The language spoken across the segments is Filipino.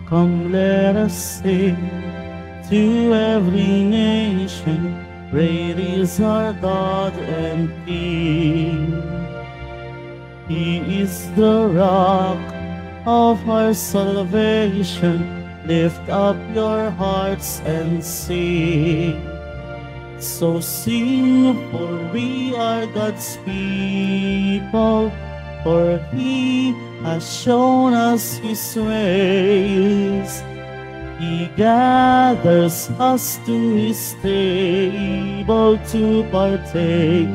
Come, let us sing to every nation. Great is our God and King. He is the rock of our salvation. Lift up your hearts and sing. So sing, for we are God's people, for He has shown us His ways. He gathers us to His table to partake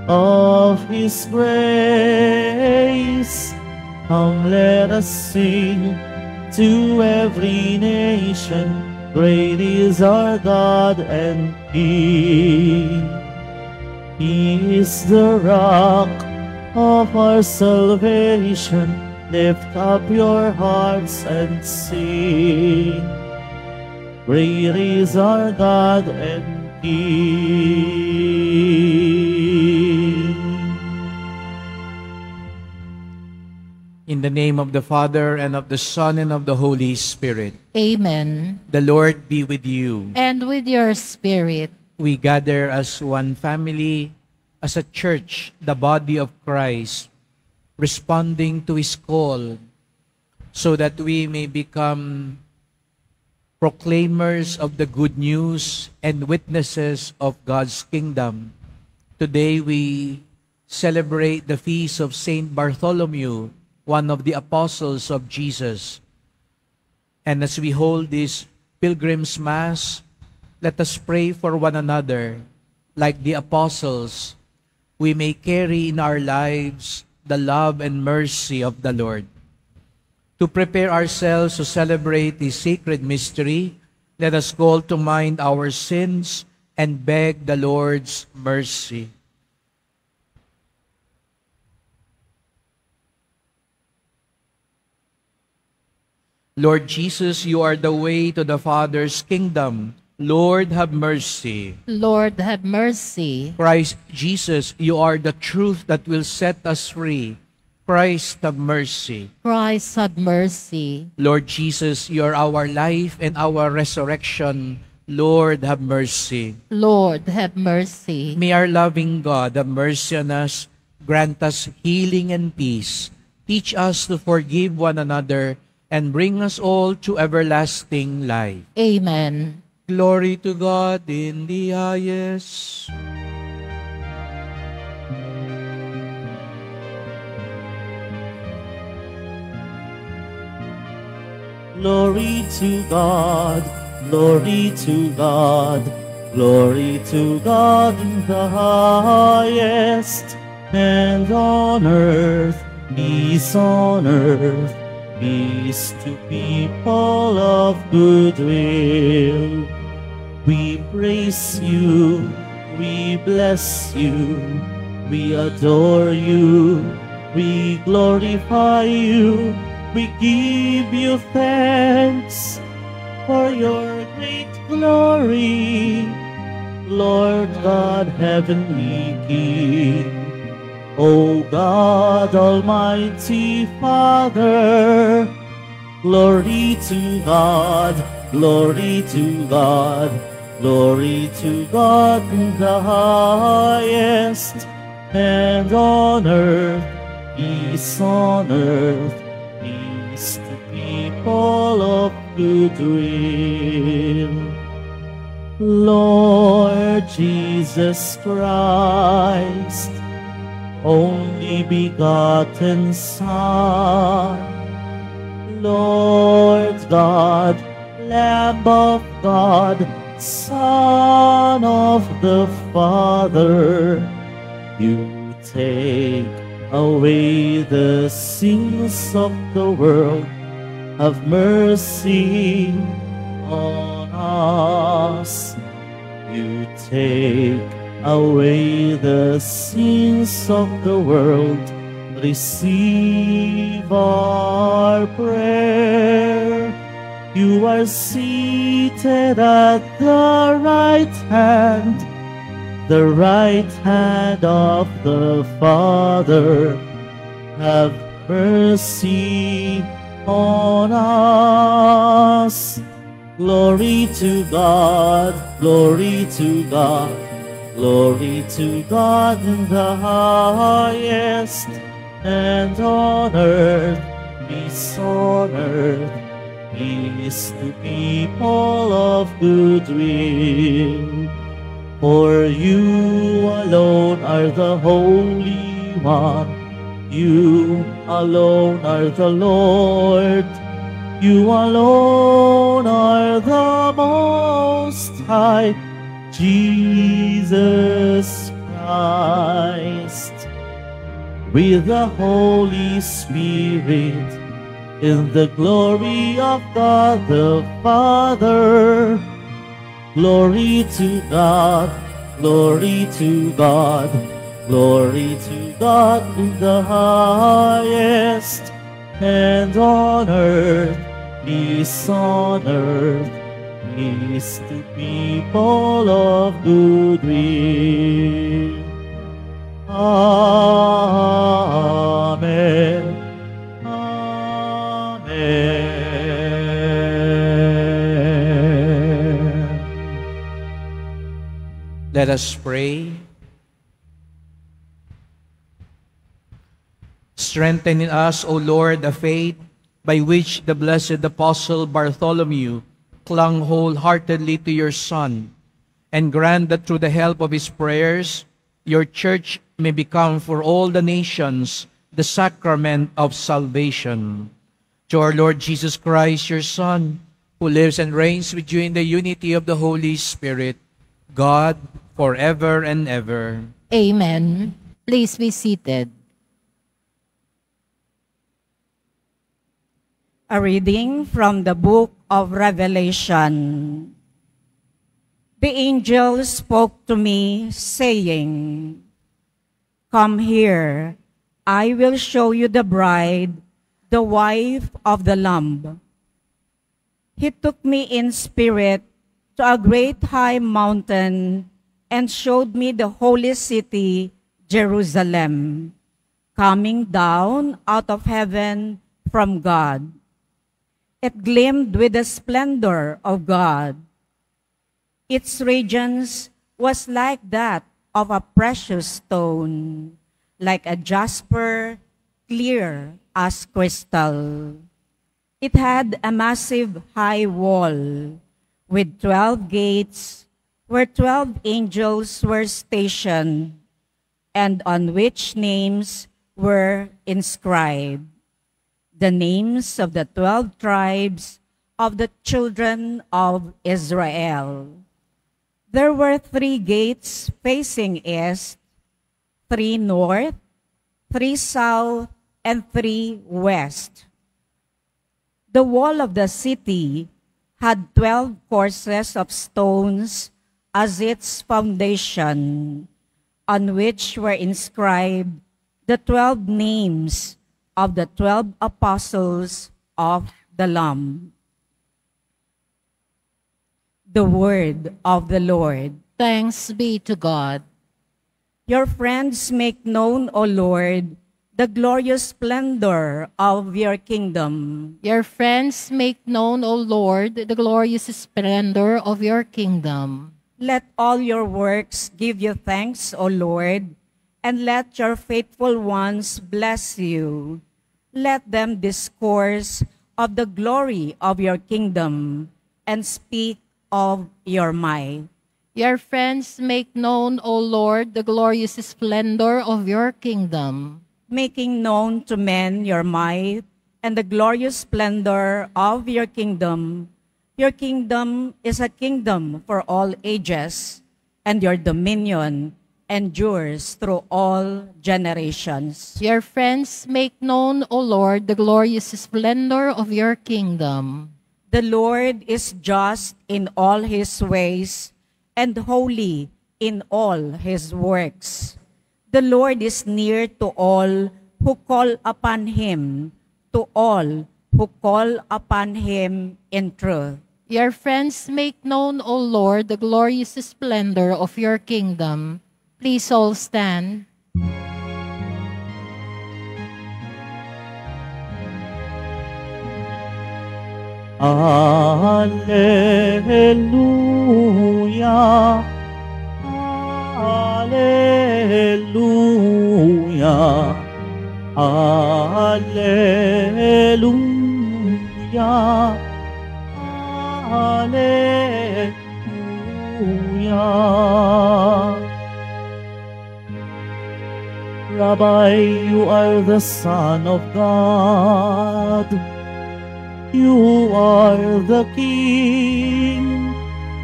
of His grace. Come, let us sing to every nation. Great is our God and King. He is the rock of our salvation. Lift up your hearts and sing. Great is our God and King. In the name of the Father, and of the Son, and of the Holy Spirit. Amen. The Lord be with you. And with your spirit. We gather as one family, as a church, the body of Christ, responding to His call, so that we may become proclaimers of the good news and witnesses of God's kingdom. Today we celebrate the feast of Saint Bartholomew, one of the apostles of Jesus. And as we hold this Pilgrim's Mass, let us pray for one another. Like the apostles, we may carry in our lives the love and mercy of the Lord. To prepare ourselves to celebrate this sacred mystery, let us call to mind our sins and beg the Lord's mercy. Lord Jesus, you are the way to the Father's kingdom. Lord, have mercy. Lord, have mercy. Christ Jesus, you are the truth that will set us free. Christ, have mercy. Christ, have mercy. Lord Jesus, you are our life and our resurrection. Lord, have mercy. Lord, have mercy. May our loving God have mercy on us, grant us healing and peace. Teach us to forgive one another, and bring us all to everlasting life. Amen. Glory to God in the highest. Glory to God, glory to God, glory to God in the highest, and on earth, peace on earth, peace to people of good will. We praise you, we bless you, we adore you, we glorify you, we give you thanks for your great glory, Lord God, heavenly King. O God, Almighty Father, glory to God, glory to God, glory to God in the highest, and on earth, peace on earth, peace to people of good will. Lord Jesus Christ, only begotten Son, Lord God, Lamb of God, Son of the Father, you take away the sins of the world, have mercy on us. You take away the sins of the world, receive our prayer. You are seated at the right hand of the Father. Have mercy on us. Glory to God, glory to God, glory to God in the highest, and on earth, peace on earth, peace to people of good will. For you alone are the Holy One, you alone are the Lord, you alone are the Most High, Jesus Christ. With the Holy Spirit, in the glory of God the Father, glory to God, glory to God, glory to God in the highest, and on earth, peace on earth, peace to people of good will. Amen. Amen. Let us pray. Strengthen in us, O Lord, the faith by which the blessed Apostle Bartholomew clung wholeheartedly to your Son, and grant that through the help of his prayers, your church may become for all the nations the sacrament of salvation. To our Lord Jesus Christ, your Son, who lives and reigns with you in the unity of the Holy Spirit, God, forever and ever. Amen. Please be seated. A reading from the book of Revelation. The angel spoke to me, saying, "Come here, I will show you the bride, the wife of the Lamb." He took me in spirit to a great high mountain and showed me the holy city, Jerusalem, coming down out of heaven from God. It gleamed with the splendor of God. Its radiance was like that of a precious stone, like a jasper, clear as crystal. It had a massive high wall with 12 gates where 12 angels were stationed and on which names were inscribed. The names of the 12 tribes of the children of Israel. There were 3 gates facing east, 3 north, 3 south, and 3 west. The wall of the city had 12 courses of stones as its foundation, on which were inscribed the 12 names of the 12 apostles of the Lamb. The word of the Lord. Thanks be to God. Your friends make known, O Lord, the glorious splendor of your kingdom. Your friends make known, O Lord, the glorious splendor of your kingdom. Let all your works give you thanks, O Lord, and let your faithful ones bless you. Let them discourse of the glory of your kingdom and speak of your might. Your friends make known, O Lord, the glorious splendor of your kingdom. Making known to men your might and the glorious splendor of your kingdom. Your kingdom is a kingdom for all ages, and your dominion endures through all generations. Your friends make known, O Lord, the glorious splendor of your kingdom. The Lord is just in all his ways and holy in all his works. The Lord is near to all who call upon him, to all who call upon him in truth. Your friends make known, O Lord, the glorious splendor of your kingdom. Please all stand. Alleluia, Alleluia, Alleluia, Alleluia. Rabbi, you are the Son of God. You are the King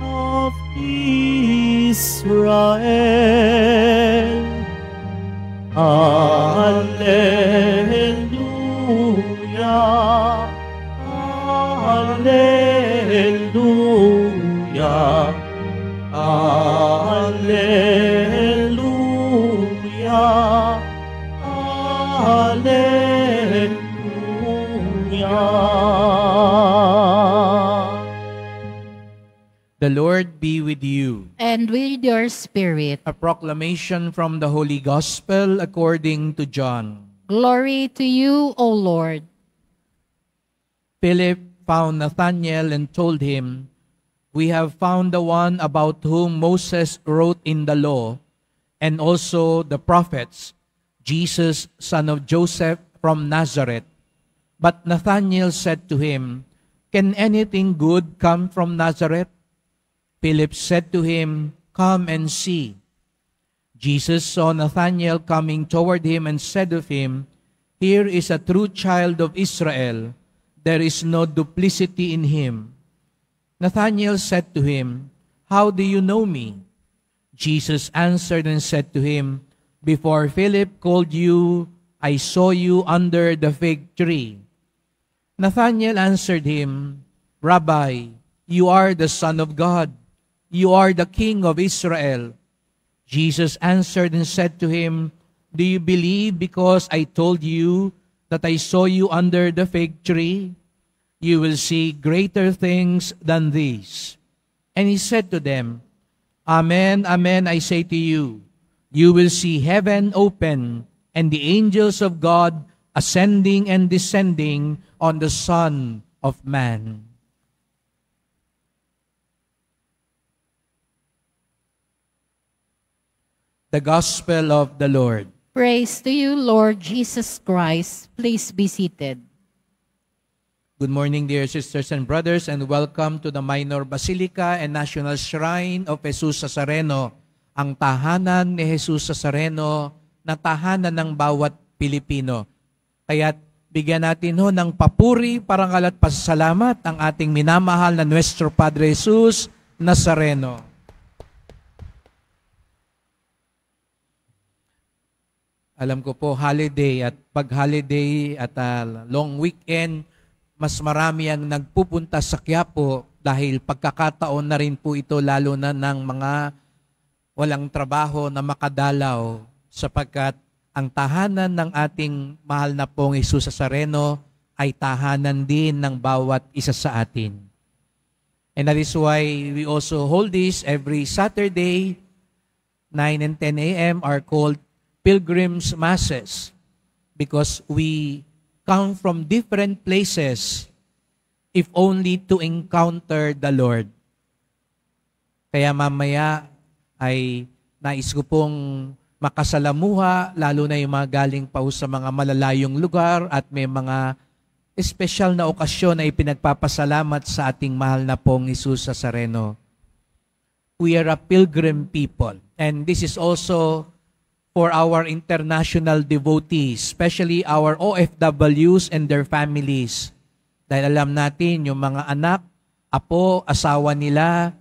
of Israel. Alleluia, Alleluia, Alleluia, Alleluia. The Lord be with you. And with your spirit. A proclamation from the Holy Gospel according to John. Glory to you, O Lord. Philip found Nathanael and told him, "We have found the one about whom Moses wrote in the law, and also the prophets, Jesus, son of Joseph from Nazareth." But Nathanael said to him, "Can anything good come from Nazareth?" Philip said to him, "Come and see." Jesus saw Nathanael coming toward him and said of him, "Here is a true child of Israel. There is no duplicity in him." Nathanael said to him, "How do you know me?" Jesus answered and said to him, "Before Philip called you, I saw you under the fig tree." Nathanael answered him, "Rabbi, you are the Son of God. You are the King of Israel." Jesus answered and said to him, "Do you believe because I told you that I saw you under the fig tree? You will see greater things than these." And he said to them, "Amen, amen, I say to you, you will see heaven open and the angels of God ascending and descending on the Son of Man." The Gospel of the Lord. Praise to you, Lord Jesus Christ. Please be seated. Good morning, dear sisters and brothers, and welcome to the Minor Basilica and National Shrine of Jesus Nazareno, ang tahanan ni Jesus Nazareno na tahanan ng bawat Pilipino. Kaya't bigyan natin ho ng papuri, parangal at pasasalamat ang ating minamahal na Nuestro Padre Jesus Nazareno. Alam ko po, holiday at pag-holiday at long weekend, mas marami ang nagpupunta sa Quiapo dahil pagkakataon na rin po ito lalo na ng mga walang trabaho na makadalaw sapagkat ang tahanan ng ating mahal na pong Jesus Nazareno ay tahanan din ng bawat isa sa atin. And that is why we also hold this every Saturday, 9 and 10 a.m. are called Pilgrims Masses because we come from different places if only to encounter the Lord. Kaya mamaya ay nais ko pong makasalamuha, lalo na yung mga galing pa sa mga malalayong lugar at may mga espesyal na okasyon na ipinagpapasalamat sa ating mahal na pong Jesus Nazareno. We are a pilgrim people, and this is also for our international devotees, especially our OFWs and their families. Dahil alam natin, yung mga anak, apo, asawa nila,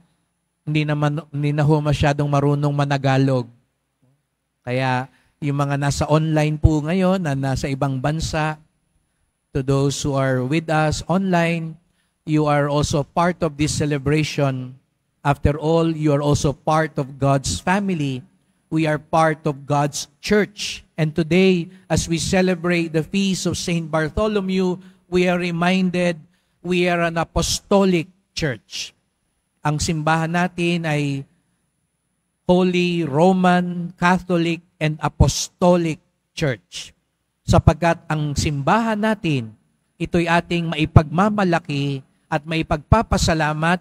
hindi na ho masyadong marunong managalog. Kaya yung mga nasa online po ngayon, na nasa ibang bansa, to those who are with us online, you are also part of this celebration. After all, you are also part of God's family. We are part of God's church. And today, as we celebrate the feast of Saint Bartholomew, we are reminded we are an apostolic church. Ang simbahan natin ay Holy Roman Catholic and Apostolic Church. Sapagkat ang simbahan natin, ito'y ating maipagmamalaki at may pagpapasalamat,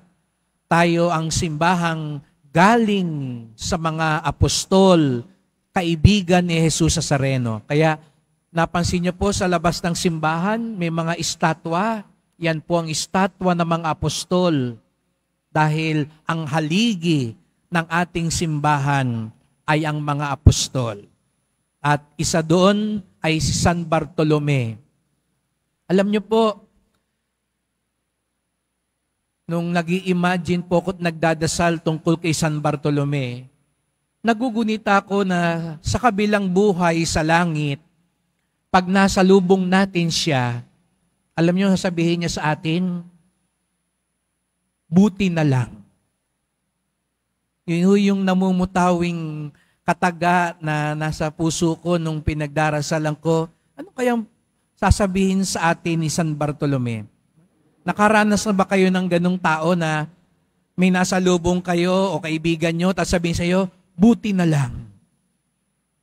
tayo ang simbahang galing sa mga apostol, kaibigan ni Jesus Nazareno. Kaya napansin niyo po sa labas ng simbahan, may mga estatwa. Yan po ang estatwa ng mga apostol. Dahil ang haligi ng ating simbahan ay ang mga apostol. At isa doon ay si San Bartolome. Alam niyo po, nung nag-i-imagine po ako at nagdadasal tungkol kay San Bartolome, nagugunita ako na sa kabilang buhay sa langit, pag nasa lubong natin siya, alam niyo sasabihin niya sa atin, buti na lang. Yun yung namumutawing kataga na nasa puso ko nung pinagdarasalan ko. Ano kayang sasabihin sa atin ni San Bartolome? Nakaranas na ba kayo ng ganong tao na may nasa lubong kayo o kaibigan nyo, tapos sabihin sa iyo, buti na lang.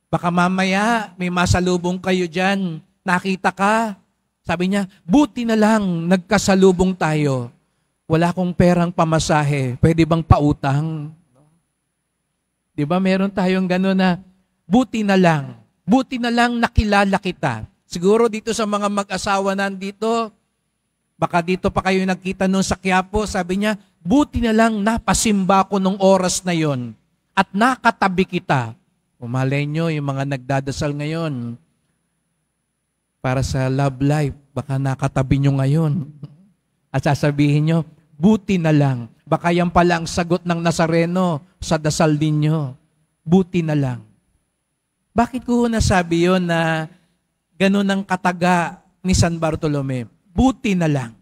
Baka mamaya may masalubong kayo dyan, nakita ka, sabi niya, buti na lang, nagkasalubong tayo. Wala akong perang pamasahe, pwede bang pautang? Di ba meron tayong gano'n na, buti na lang nakilala kita. Siguro dito sa mga mag-asawa nandito, baka dito pa kayo nagkita noon sa Quiapo, sabi niya, buti na lang napasimba ko nung oras na yon at nakatabi kita. Umalay nyo yung mga nagdadasal ngayon para sa love life, baka nakatabi nyo ngayon. At sasabihin nyo, buti na lang. Baka yan pala ang sagot ng Nazareno sa dasal ninyo. Buti na lang. Bakit ko nasabi yon na ganun ang kataga ni San Bartolome? Buti na lang.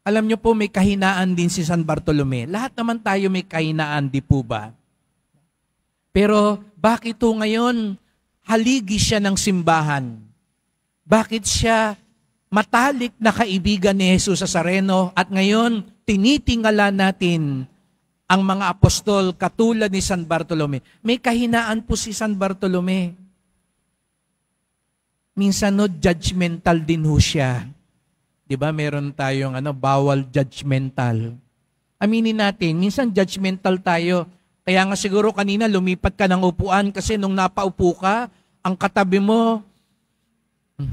Alam nyo po, may kahinaan din si San Bartolome. Lahat naman tayo may kahinaan, di po ba? Pero bakit ito ngayon, haligi siya ng simbahan? Bakit siya matalik na kaibigan ni Jesus Nazareno at ngayon tinitingala natin ang mga apostol katulad ni San Bartolome? May kahinaan po si San Bartolome. Minsan judgmental din ho siya. Di ba meron tayong bawal judgmental. Aminin natin, minsan judgmental tayo. Kaya nga siguro kanina lumipat ka ng upuan kasi nung napaupo ka, ang katabi mo,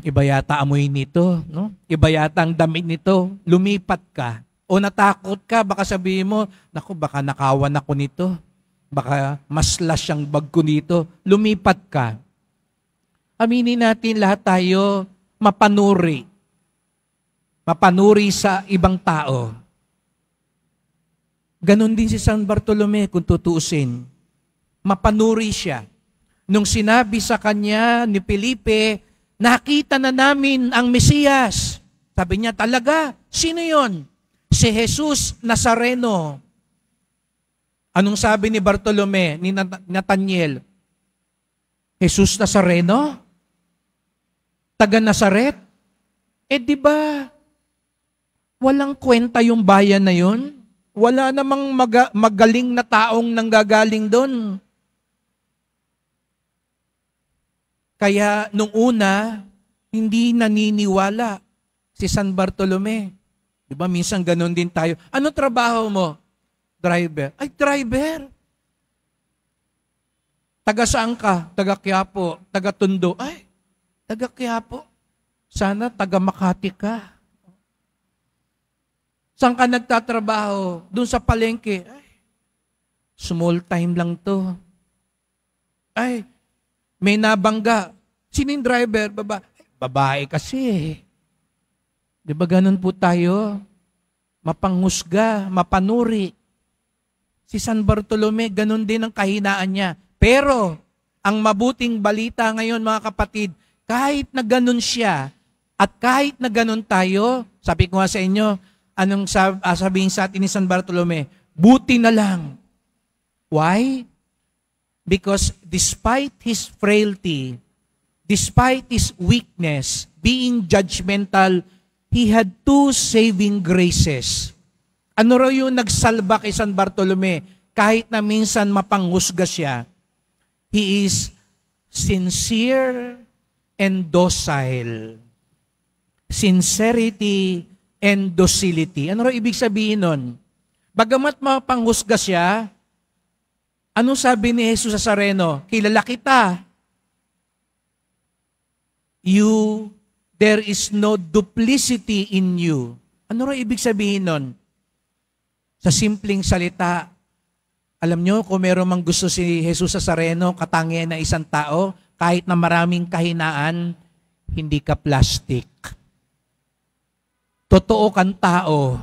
iba yata amoy nito, no? Iba yata ang damit nito, lumipat ka. O natakot ka, baka sabihin mo, naku, baka nakawan ako nito. Baka maslas ang bag ko nito. Lumipat ka. Aminin natin lahat tayo mapanuri. Mapanuri sa ibang tao. Ganon din si San Bartolome kung tutuusin. Mapanuri siya. Nung sinabi sa kanya ni Felipe, nakita na namin ang Mesiyas. Sabi niya, talaga? Sino yon? Si Jesus Nazareno. Anong sabi ni Bartolome, ni Nathaniel? Jesus Nazareno? Taga Nazaret? Di ba, walang kwenta yung bayan na yun? Wala namang magaling na taong nanggagaling doon. Kaya nung una, hindi naniniwala si San Bartolome. Di ba, minsan ganun din tayo. Ano trabaho mo? Driver. Ay, driver. Taga saan ka? Taga Quiapo. Taga Tondo. Ay, taga Quiapo. Sana taga Makati ka. Saan ka nagtatrabaho? Doon sa palengke. Ay, small time lang to. Ay, may nabangga. Sino yung driver? Babae kasi. Di ba ganun po tayo? Mapanghusga, mapanuri. Si San Bartolome, ganun din ang kahinaan niya. Pero, ang mabuting balita ngayon mga kapatid, kahit na ganun siya, at kahit na ganun tayo, sabi ko nga sa inyo, anong sabihin sa atin ni San Bartolome? Buti na lang. Why? Because despite his frailty, despite his weakness, being judgmental, he had two saving graces. Ano raw yung nagsalba kay San Bartolome? Kahit na minsan mapanghusga siya, he is sincere and docile. Sincerity and docility. Ano raw ibig sabihin nun? Bagamat mapanghusga siya, ano sabi ni Jesus sa Nazareno? Kilala kita. There is no duplicity in you. Ano raw ibig sabihin nun? Sa simpleng salita, alam nyo, kung meron mang gusto si Jesus sa Nazareno, katangian na isang tao, kahit na maraming kahinaan, hindi ka plastic. Totoo kang tao,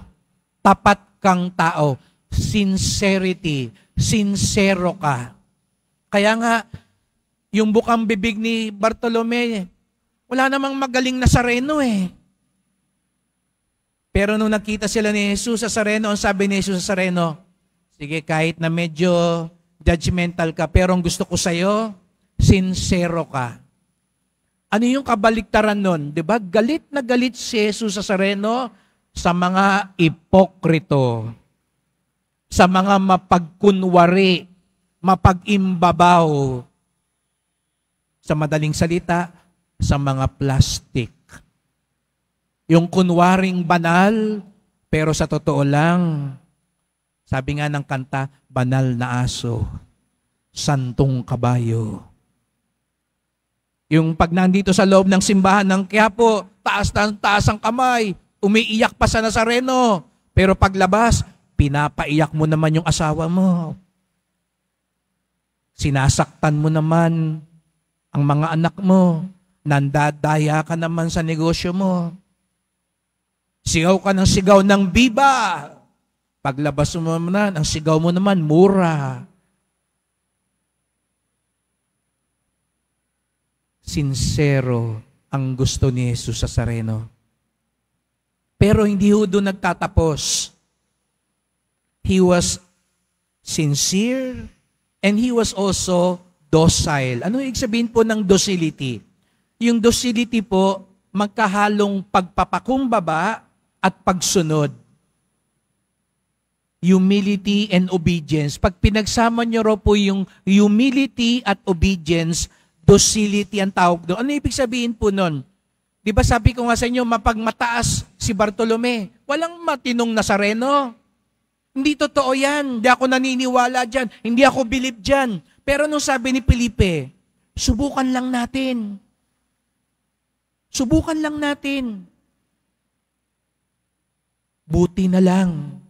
tapat kang tao, sincerity, sincero ka. Kaya nga, yung bukang bibig ni Bartolome, wala namang magaling na Nazareno eh. Pero nung nakita sila ni Jesus sa Nazareno, ang sabi ni Jesus sa Nazareno, sige, kahit na medyo judgmental ka, pero ang gusto ko sa'yo, sincero ka. Ano yung kabaliktaran nun? Diba? Galit na galit si Jesus sa Nazareno sa mga ipokrito, sa mga mapagkunwari, mapag-imbabaw, sa madaling salita, sa mga plastic. Yung kunwaring banal, pero sa totoo lang, sabi nga ng kanta, banal na aso, santong kabayo. Yung pag nandito sa loob ng simbahan ng Quiapo, taas ang kamay, umiiyak pa sa Nazareno. Pero paglabas, pinapaiyak mo naman yung asawa mo. Sinasaktan mo naman ang mga anak mo. Nandadaya ka naman sa negosyo mo. Sigaw ka ng sigaw ng biba. Paglabas mo naman, ang sigaw mo naman, mura. Sincero ang gusto ni Jesus sa Nazareno. Pero hindi ho doon nagtatapos. He was sincere and he was also docile. Ano ibig sabihin po ng docility? Yung docility po, magkahalong pagpapakumbaba at pagsunod. Humility and obedience. Pag pinagsama nyo raw po yung humility at obedience, docility ang tawag doon. Ano ibig sabihin po nun? Di ba sabi ko nga sa inyo, mapagmataas si Bartolome. Walang matinong Nazareno. Hindi totoo yan. Hindi ako naniniwala dyan. Hindi ako believe dyan. Pero nung sabi ni Felipe, subukan lang natin. Subukan lang natin. Buti na lang.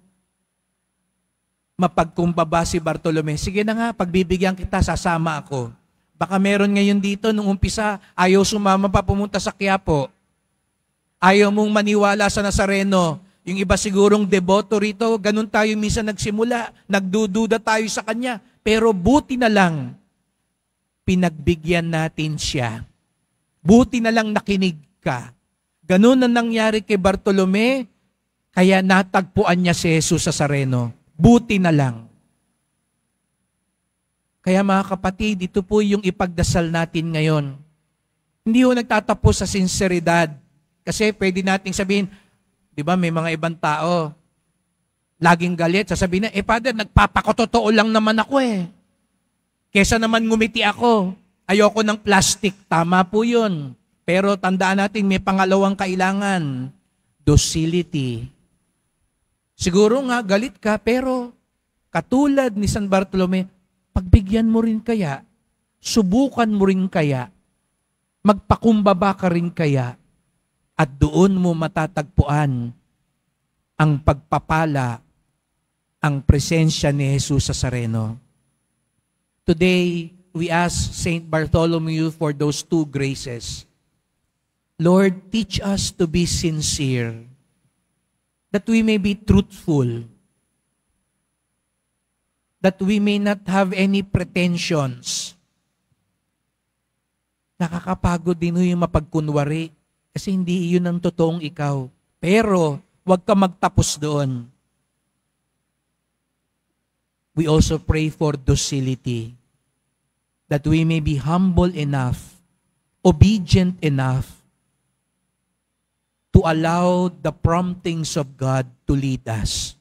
Mapagkumbaba si Bartolome. Sige na nga, pagbibigyan kita, sasama ako. Baka meron ngayon dito, nung umpisa, ayaw sumama pa pumunta sa Quiapo. Ayaw mong maniwala sa Nazareno. Yung iba sigurong deboto rito, ganun tayo minsan nagsimula. Nagdududa tayo sa Kanya. Pero buti na lang, pinagbigyan natin siya. Buti na lang nakinig ka. Ganun ang nangyari kay Bartolome, kaya natagpuan niya si Jesus sa Nazareno. Buti na lang. Kaya mga kapatid, ito po yung ipagdasal natin ngayon. Hindi ho nagtatapos sa sinseridad. Kasi pwede nating sabihin, di ba may mga ibang tao, laging galit, sasabihin na, Father, nagpapakototoo lang naman ako eh. Kesa naman ngumiti ako, ayoko ng plastic. Tama po yun. Pero tandaan natin, may pangalawang kailangan, docility. Siguro nga, galit ka, pero katulad ni San Bartolome, pagbigyan mo rin kaya, subukan mo rin kaya, magpakumbaba ka rin kaya, at doon mo matatagpuan ang pagpapala, ang presensya ni Jesus sa Nazareno. Today, we ask Saint Bartholomew for those two graces. Lord, teach us to be sincere, that we may be truthful, that we may not have any pretensions. Nakakapagod din yung mapagkunwari kasi hindi yun ang totoong ikaw. Pero, huwag ka magtapos doon. We also pray for docility, that we may be humble enough, obedient enough, to allow the promptings of God to lead us.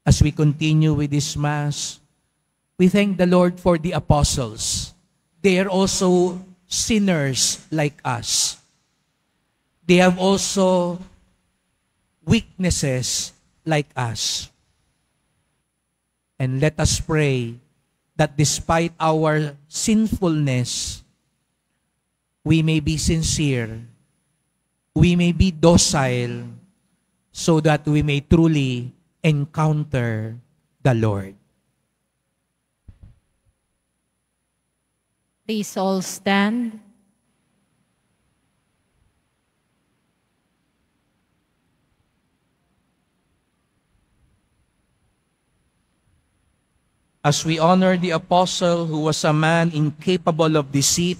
As we continue with this Mass, we thank the Lord for the apostles. They are also sinners like us. They have also weaknesses like us. And let us pray that despite our sinfulness, we may be sincere, we may be docile, so that we may truly encounter the Lord. Please all stand. As we honor the apostle who was a man incapable of deceit,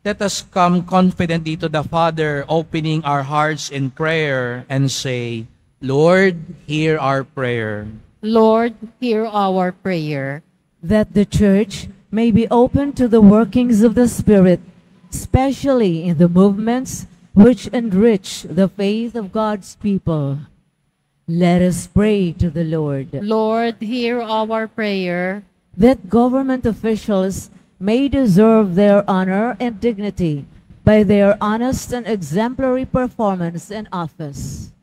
let us come confidently to the Father, opening our hearts in prayer and say, Lord, hear our prayer. Lord, hear our prayer. That the Church may be open to the workings of the Spirit, especially in the movements which enrich the faith of God's people. Let us pray to the Lord. Lord, hear our prayer. That government officials may deserve their honor and dignity by their honest and exemplary performance in office.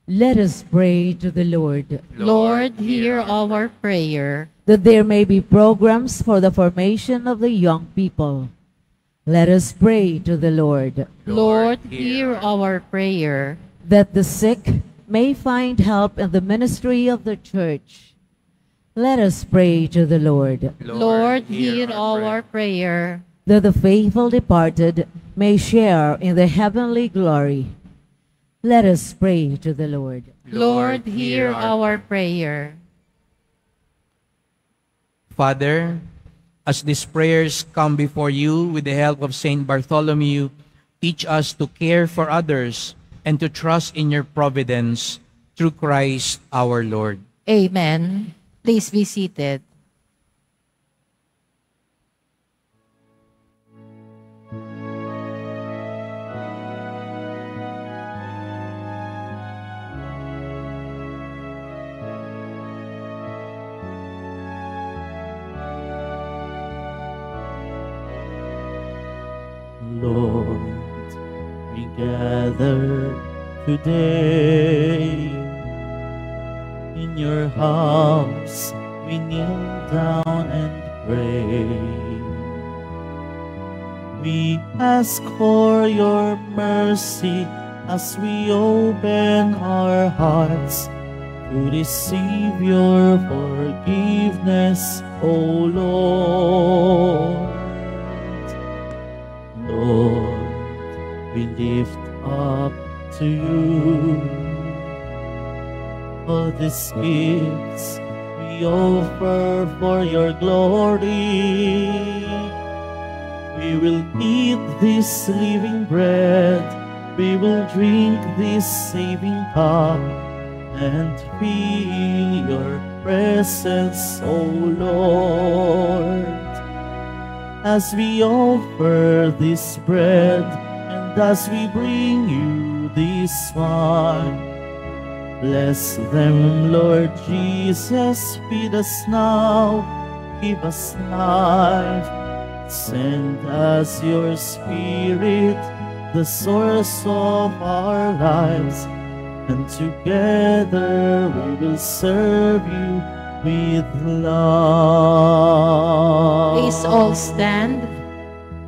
Let us pray to the Lord. Lord, hear our prayer. That there may be programs for the formation of the young people. Let us pray to the Lord. Lord, hear our prayer. That the sick may find help in the ministry of the Church. Let us pray to the Lord. Lord, hear our prayer. That the faithful departed may share in the heavenly glory. Let us pray to the Lord. Lord, hear our prayer. Father, as these prayers come before you with the help of Saint Bartholomew, teach us to care for others and to trust in your providence through Christ our Lord. Amen. Please be seated. Lord, we gather today in your house. We kneel down and pray. We ask for your mercy as we open our hearts to receive your forgiveness, O Lord. Lord, we lift up to you all these gifts we offer for your glory. We will eat this living bread, we will drink this saving cup, and feel your presence, O Lord. As we offer this bread, and as we bring you this wine, bless them, Lord Jesus. Feed us now, give us life. Send us your Spirit, the source of our lives, and together we will serve you with love. Please all stand.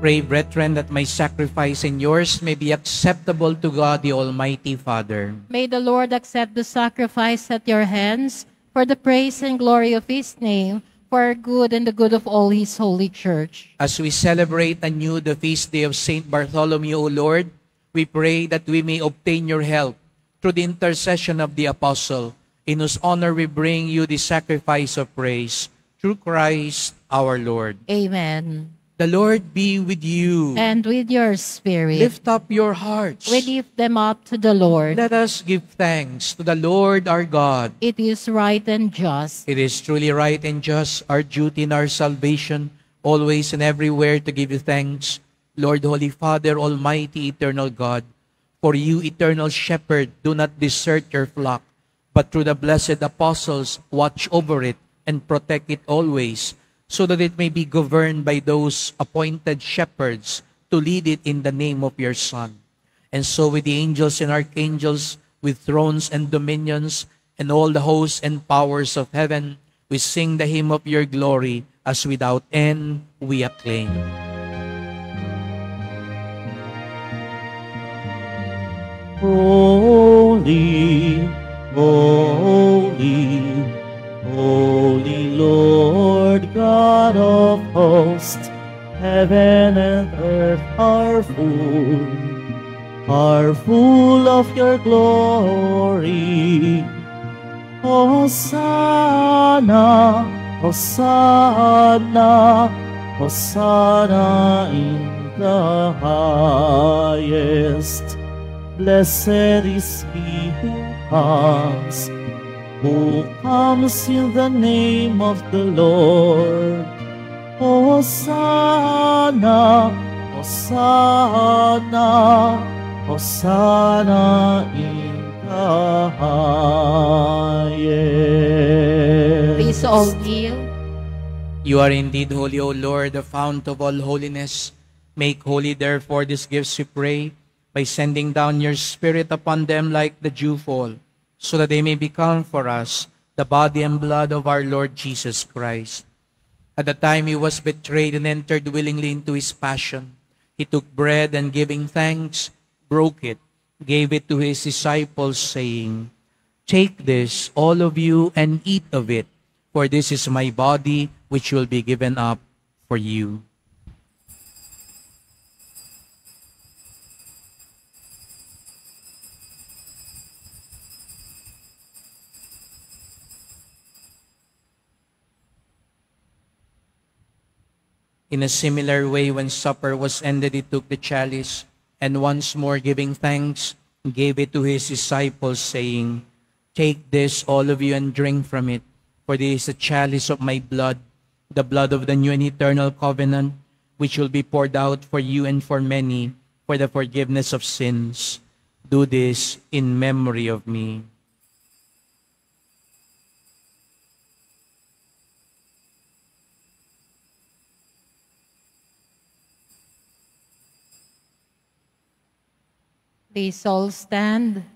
Pray, brethren, that my sacrifice and yours may be acceptable to God, the Almighty Father. May the Lord accept the sacrifice at your hands for the praise and glory of his name, for our good and the good of all his holy church. As we celebrate anew the feast day of Saint Bartholomew, O Lord, we pray that we may obtain your help through the intercession of the apostle, in whose honor we bring you the sacrifice of praise, through Christ our Lord. Amen. The Lord be with you. And with your spirit, Lift up your hearts. we lift them up to the Lord. Let us give thanks to the Lord our God. It is right and just. It is truly right and just, our duty and our salvation, always and everywhere to give you thanks, Lord, Holy Father, Almighty, Eternal God. For you, Eternal Shepherd, do not desert your flock, but through the blessed apostles, watch over it and protect it always, so that it may be governed by those appointed shepherds to lead it in the name of your Son. And so with the angels and archangels, with thrones and dominions, and all the hosts and powers of heaven, we sing the hymn of your glory, as without end we acclaim. Holy, holy, holy Lord God of hosts, heaven and earth are full of your glory. Hosanna, Hosanna, Hosanna in the highest. Blessed is he who comes in the name of the Lord. Hosanna, Hosanna, Hosanna in the highest. Please all kneel. You are indeed holy, O Lord, the fount of all holiness. Make holy, therefore, these gifts, we pray, by sending down your Spirit upon them like the dewfall, so that they may become for us the body and blood of our Lord Jesus Christ. At the time he was betrayed and entered willingly into his passion, he took bread and giving thanks, broke it, gave it to his disciples, saying, "Take this, all of you, and eat of it, for this is my body, which will be given up for you." In a similar way, when supper was ended, he took the chalice, and once more giving thanks, gave it to his disciples, saying, "Take this, all of you, and drink from it, for this is the chalice of my blood, the blood of the new and eternal covenant, which will be poured out for you and for many, for the forgiveness of sins. Do this in memory of me." Please all stand.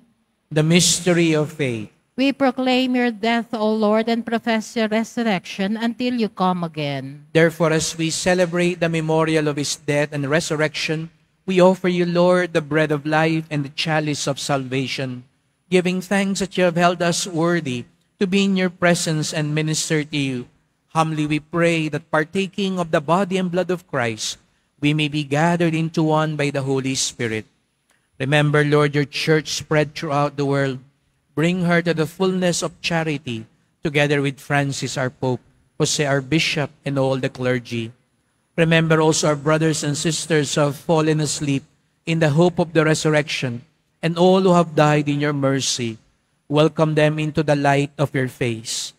The mystery of faith. We proclaim your death, O Lord, and profess your resurrection until you come again. Therefore, as we celebrate the memorial of his death and resurrection, we offer you, Lord, the bread of life and the chalice of salvation, giving thanks that you have held us worthy to be in your presence and minister to you. Humbly we pray that partaking of the body and blood of Christ, we may be gathered into one by the Holy Spirit. Remember, Lord, your church spread throughout the world. Bring her to the fullness of charity, together with Francis, our Pope, Jose, our Bishop, and all the clergy. Remember also our brothers and sisters who have fallen asleep in the hope of the resurrection, and all who have died in your mercy. Welcome them into the light of your face.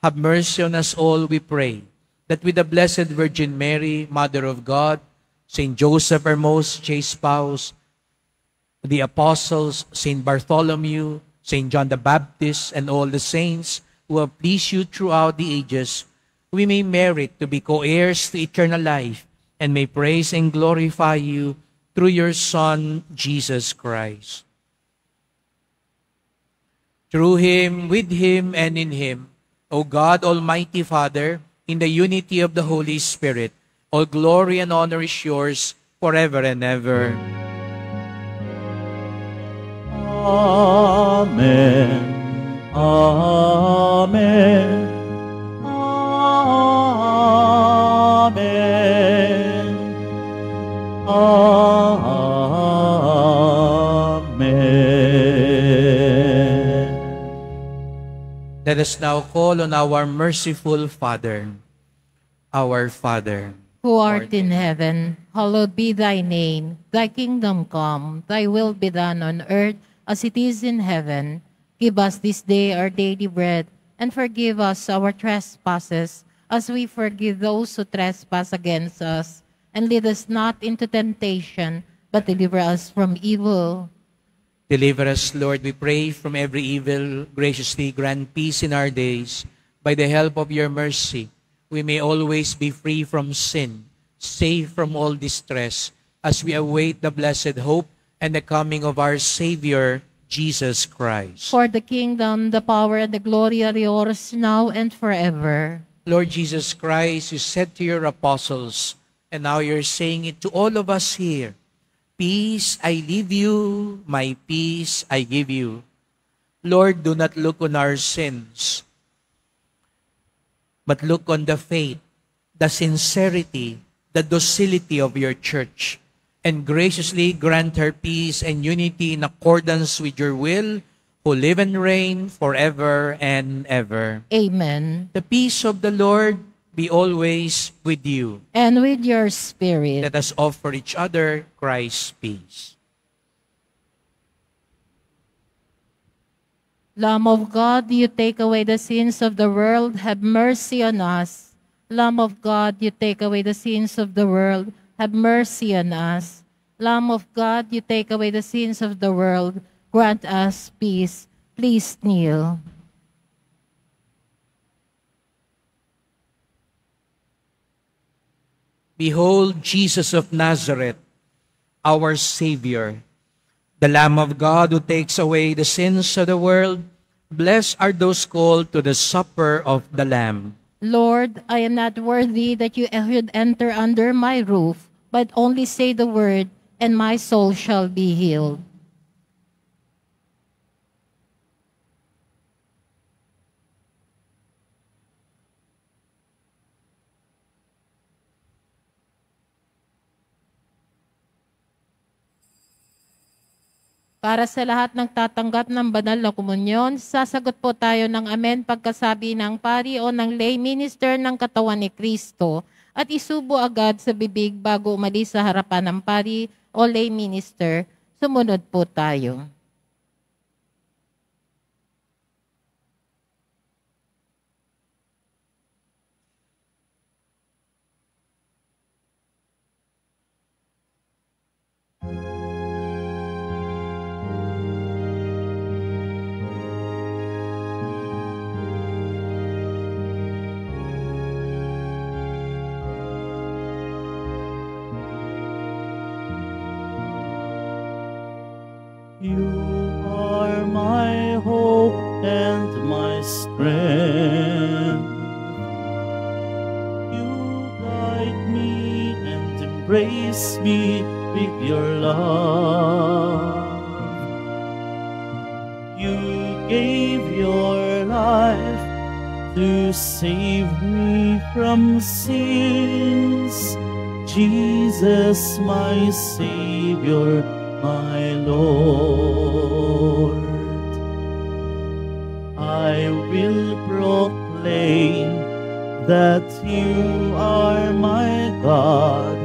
Have mercy on us all, we pray, that with the Blessed Virgin Mary, Mother of God, Saint Joseph, our most chaste spouse, the apostles, Saint Bartholomew, Saint John the Baptist, and all the saints who have pleased you throughout the ages, we may merit to be co-heirs to eternal life and may praise and glorify you through your Son, Jesus Christ. Through him, with him, and in him, O God, Almighty Father, in the unity of the Holy Spirit, all glory and honor is yours forever and ever. Amen. Amen. Amen. Amen. Let us now call on our merciful Father. Our Father, Who art in heaven, hallowed be thy name. Thy kingdom come, thy will be done on earth as it is in heaven. Give us this day our daily bread, and forgive us our trespasses, as we forgive those who trespass against us. And lead us not into temptation, but deliver us from evil. deliver us, Lord, we pray, from every evil. Graciously grant peace in our days. By the help of your mercy, we may always be free from sin, safe from all distress, as we await the blessed hope and the coming of our Savior, Jesus Christ. For the kingdom, the power, and the glory are yours now and forever. Lord Jesus Christ, you said to your apostles, and now you're saying it to all of us here, peace I leave you, my peace I give you. Lord, do not look on our sins, but look on the faith, the sincerity, the docility of your church, and graciously grant her peace and unity in accordance with your will, who live and reign forever and ever. Amen. The peace of the Lord be always with you. And with your spirit. Let us offer each other Christ's peace. Lamb of God, you take away the sins of the world, have mercy on us. Lamb of God, you take away the sins of the world, have mercy on us. Lamb of God, you take away the sins of the world, grant us peace. Please kneel. Behold Jesus of Nazareth, our Savior, the Lamb of God who takes away the sins of the world. Blessed are those called to the supper of the Lamb. Lord, I am not worthy that you should enter under my roof, but only say the word, and my soul shall be healed. Para sa lahat ng tatanggap ng banal na komunyon, sasagot po tayo ng amen pagkasabi ng pari o ng lay minister ng katawan ni Kristo at isubo agad sa bibig bago umalis sa harapan ng pari o lay minister. Sumunod po tayo. You are my hope and my strength. You guide me and embrace me with your love. You gave your life to save me from sins. Jesus, my Savior, my Lord. I will proclaim that you are my God,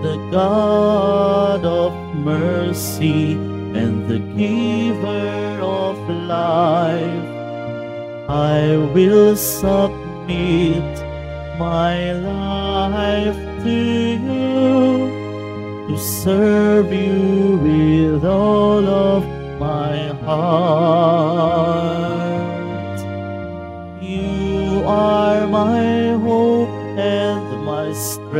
the God of mercy and the giver of life. I will submit my life to you, to serve you with all of my heart. You are my hope and my strength.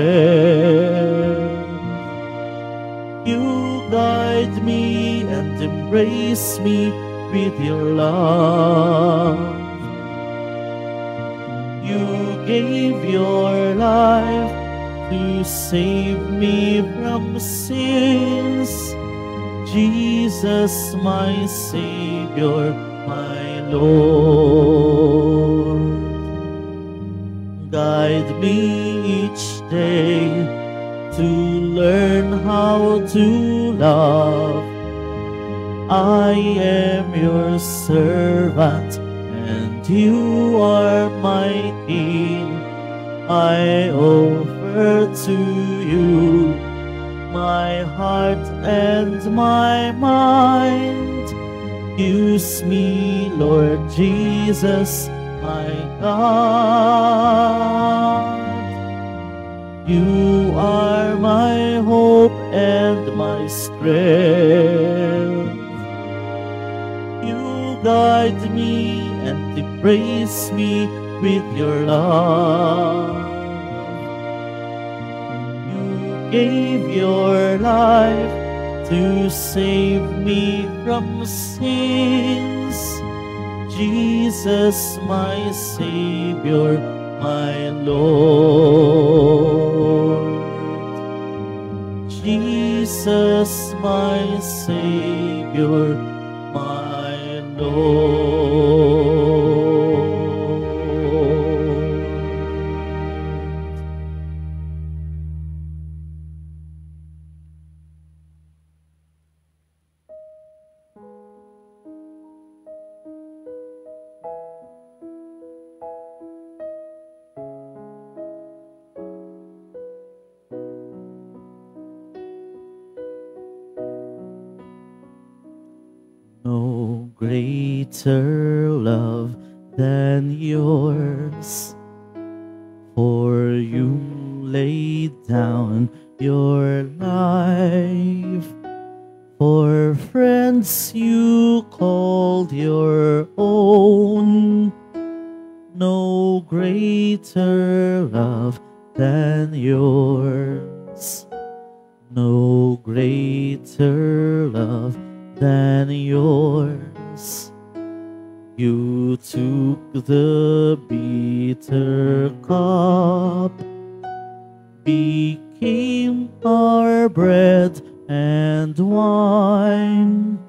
You guide me and embrace me with your love. You gave your life to save me from sins. Jesus, my Savior, my Lord. Guide me each day to learn how to love. I am your servant and you are my King. I offer to you my heart and my mind. Use me, Lord Jesus, my God. You are my hope and my strength. You guide me and embrace me with your love. You gave your life to save me from sins. Jesus, my Savior, my Lord. Jesus, my Savior, my Lord. No greater love than yours, for you laid down your life. For friends you called your own. No greater love than yours. No greater love than yours. You took the bitter cup, became our bread and wine.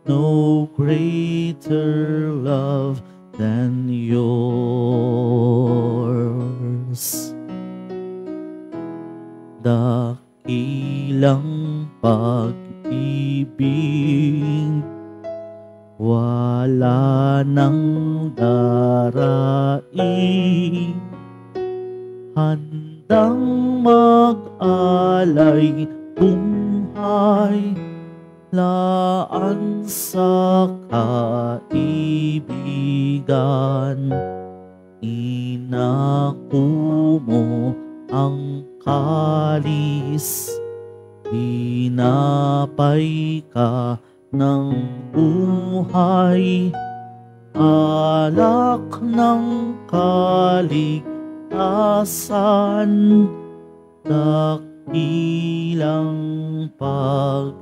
No greater love than yours. Dakilang pag-ibig, wala nang daraing, handang mag-alay buhay, laan sa kaibigan. Inako mo ang kalis, tinapay ka ng buhay, alak ng kaligtasan, dakilang pag-ibig.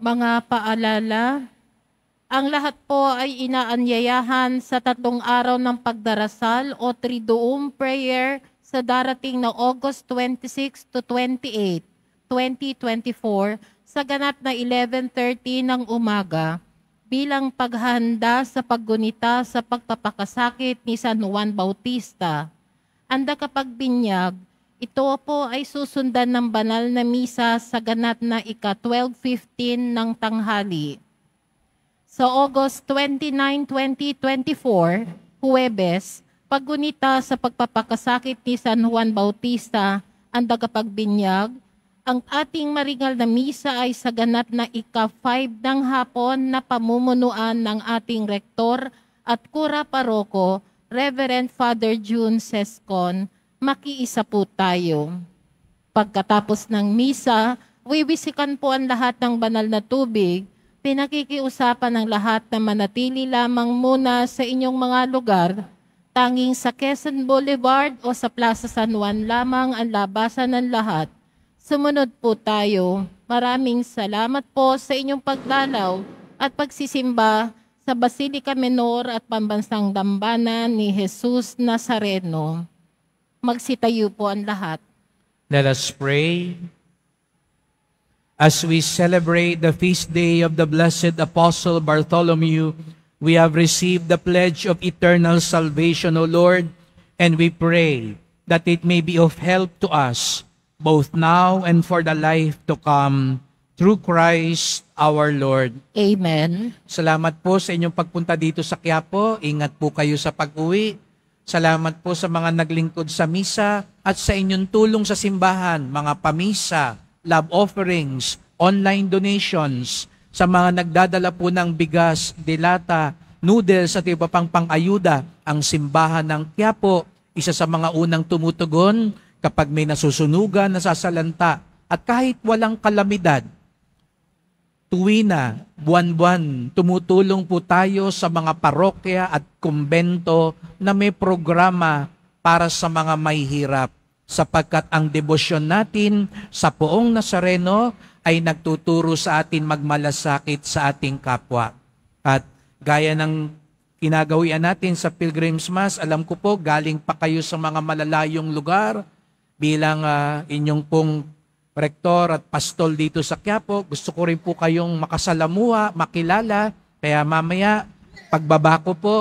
Mga paalala, ang lahat po ay inaanyayahan sa 3 araw ng pagdarasal o Triduum Prayer sa darating na August 26 to 28, 2024 sa ganap na 11:30 ng umaga bilang paghahanda sa paggunita sa pagpapakasakit ni San Juan Bautista. Anda kapagbinyag, ito po ay susundan ng banal na misa sa ganap na ika-12:15 ng tanghali. Sa August 29, 2024, Huwebes, paggunita sa pagpapakasakit ni San Juan Bautista, ang tagapagbinyag, ang ating maringal na misa ay sa ganap na ika-5 ng hapon na pamumunuan ng ating rektor at kura paroko, Reverend Father June Sescon. Makiisa po tayo. Pagkatapos ng misa, wiwisikan po ang lahat ng banal na tubig. Pinakikiusapan ng lahat na manatili lamang muna sa inyong mga lugar. Tanging sa Quezon Boulevard o sa Plaza San Juan lamang ang labasan ng lahat. Sumunod po tayo. Maraming salamat po sa inyong pagdalaw at pagsisimba sa Basilica Menor at Pambansang Dambana ni Jesus Nazareno. Magsitayo po ang lahat. Let us pray. As we celebrate the feast day of the blessed Apostle Bartholomew, we have received the pledge of eternal salvation, O Lord, and we pray that it may be of help to us, both now and for the life to come, through Christ our Lord. Amen. Salamat po sa inyong pagpunta dito sa Quiapo. Ingat po kayo sa pag-uwi. Salamat po sa mga naglingkod sa misa at sa inyong tulong sa simbahan, mga pamisa, love offerings, online donations, sa mga nagdadala po ng bigas, dilata, noodles at iba pang pang-ayuda. Ang simbahan ng Quiapo, isa sa mga unang tumutugon kapag may nasusunugan, nasasalanta, at kahit walang kalamidad, tuwina, buwan-buwan, tumutulong po tayo sa mga parokya at kumbento na may programa para sa mga may hirap, sapagkat ang debosyon natin sa Poong Nazareno ay nagtuturo sa atin magmalasakit sa ating kapwa. At gaya ng kinagawian natin sa Pilgrim's Mass, alam ko po, galing pa kayo sa mga malalayong lugar bilang inyong pong rektor at pastol dito sa Quiapo. Gusto ko rin po kayong makasalamuha, makilala. Kaya mamaya, pagbaba ko po,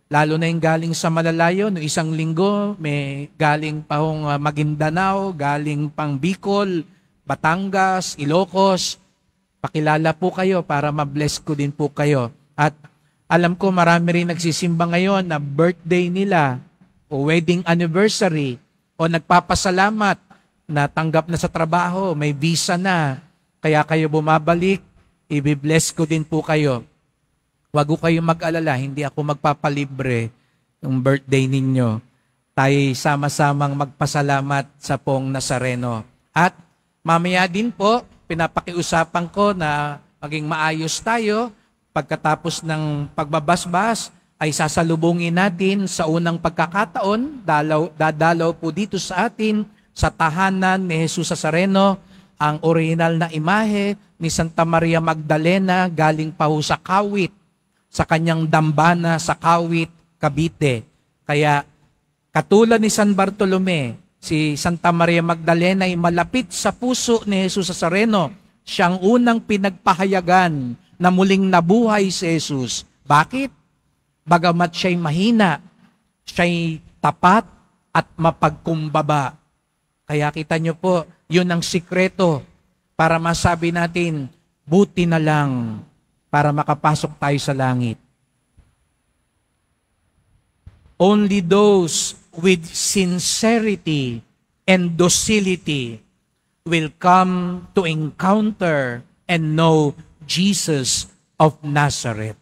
lalo na yung galing sa malalayo, no isang linggo, may galing pa hong Maguindanao, galing pang Bicol, Batangas, Ilocos. Pakilala po kayo para ma-bless ko din po kayo. At alam ko marami rin nagsisimba ngayon na birthday nila o wedding anniversary o nagpapasalamat na tanggap na sa trabaho, may visa na. Kaya kayo bumabalik, i-bless ko din po kayo. Huwag ko kayong mag-alala, hindi ako magpapalibre ng birthday ninyo. Tayo sama-samang magpasalamat sa Poong Nazareno. At mamaya din po, pinapakiusapan ko na maging maayos tayo. Pagkatapos ng pagbabasbas, ay sasalubungin natin sa unang pagkakataon, dadalaw po dito sa atin, sa tahanan ni Jesus Nazareno, ang original na imahe ni Santa Maria Magdalena galing pa ho sa Kawit, sa kanyang dambana sa Kawit, Cavite. Kaya katulad ni San Bartolome, si Santa Maria Magdalena ay malapit sa puso ni Jesus Nazareno. Siyang unang pinagpahayagan na muling nabuhay si Jesus. Bakit? Bagamat siya'y mahina, siya'y tapat at mapagkumbaba. Kaya kita nyo po, yun ang sikreto para masabi natin, buti na lang para makapasok tayo sa langit. Only those with sincerity and docility will come to encounter and know Jesus of Nazareth.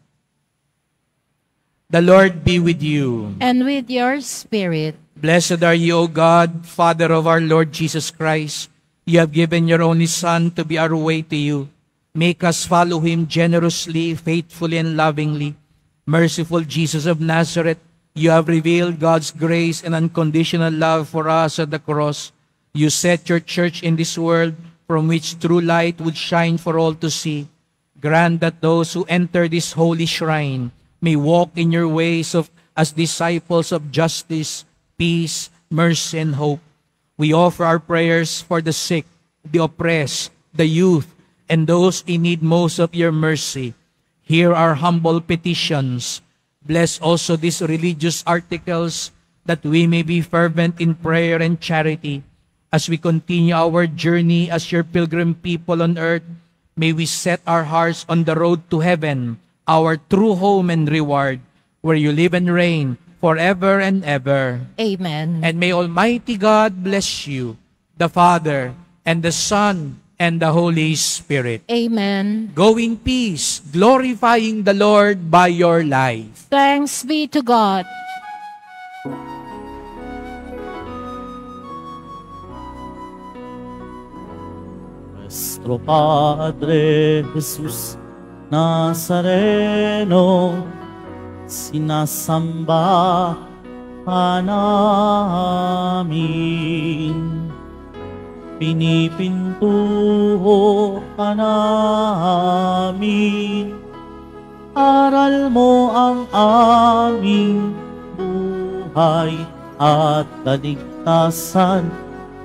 The Lord be with you. And with your spirit. Blessed are you, O God, Father of our Lord Jesus Christ. You have given your only Son to be our way to you. Make us follow him generously, faithfully, and lovingly. Merciful Jesus of Nazareth, you have revealed God's grace and unconditional love for us at the cross. You set your church in this world from which true light would shine for all to see. Grant that those who enter this holy shrine may walk in your ways as disciples of justice, peace, mercy, and hope. We offer our prayers for the sick, the oppressed, the youth, and those in need most of your mercy. Hear our humble petitions. Bless also these religious articles, that we may be fervent in prayer and charity. As we continue our journey as your pilgrim people on earth, may we set our hearts on the road to heaven, our true home and reward, where you live and reign forever and ever. Amen. And may Almighty God bless you, the Father, and the Son, and the Holy Spirit. Amen. Go in peace, glorifying the Lord by your life. Thanks be to God. Nuestro Padre Jesus Nazareno, sinasamba ka namin. Pinipintuho ka namin, aral mo ang aming buhay at kaligtasan.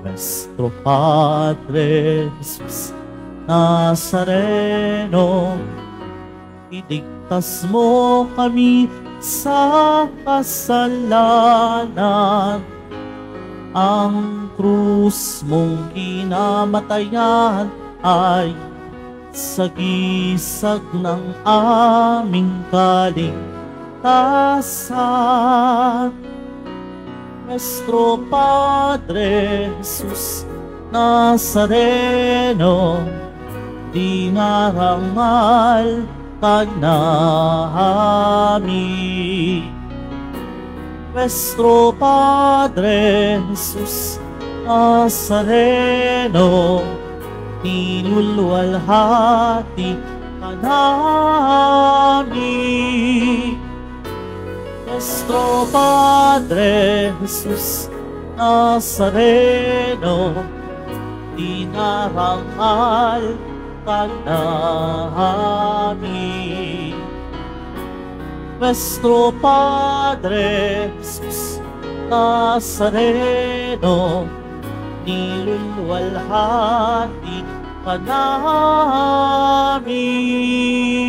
Nuestro Padre Jesus Nazareno, iligtas mo kami sa kasalanan. Ang krus mong kinamatayan ay sagisag ng aming kaligtasan. Nuestro Padre Jesus Nazareno, dinarangal ka namin. Nuestro Padre Jesus Nazareno, niluluwalhati ka namin. Nuestro Padre Jesus Nazareno, dinarangal ka namin. Nuestro Padre Jesus Nazareno, niluluwalhati ka namin.